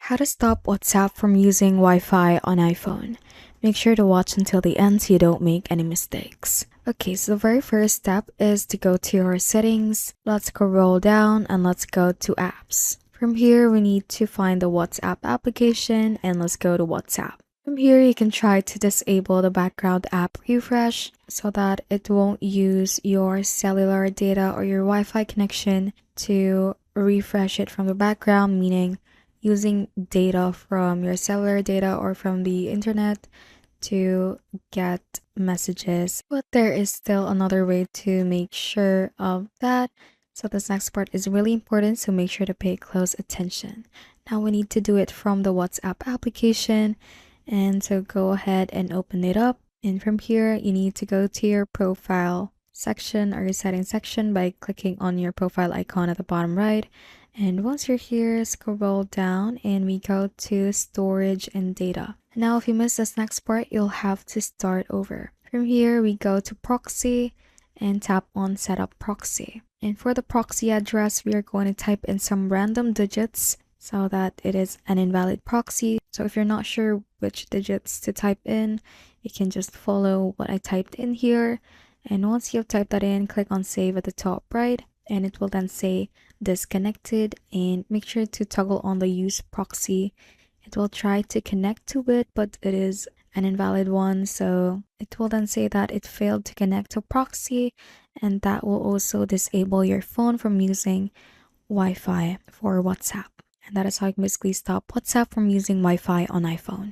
How to stop WhatsApp from using Wi-Fi on iPhone. Make sure to watch until the end so you don't make any mistakes. Okay, so the very first step is to go to your settings. Let's scroll down and let's go to apps. From here, we need to find the WhatsApp application and let's go to WhatsApp. From here, you can try to disable the background app refresh so that it won't use your cellular data or your Wi-Fi connection to refresh it from the background, meaning using data from your cellular data or from the internet to get messages. But there is still another way to make sure of that. So this next part is really important, so make sure to pay close attention. Now we need to do it from the WhatsApp application. And so go ahead and open it up. And from here, you need to go to your profile section or your settings section by clicking on your profile icon at the bottom right. And once you're here, scroll down and we go to storage and data. Now, if you miss this next part, you'll have to start over. From here, we go to proxy and tap on setup proxy. And for the proxy address, we are going to type in some random digits so that it is an invalid proxy. So if you're not sure which digits to type in, you can just follow what I typed in here. And once you've typed that in, click on save at the top right, and it will then say disconnected, and make sure to toggle on the use proxy. It will try to connect to it, but it is an invalid one, so it will then say that it failed to connect to proxy, and that will also disable your phone from using Wi-Fi for WhatsApp. And that is how you can basically stop WhatsApp from using Wi-Fi on iPhone.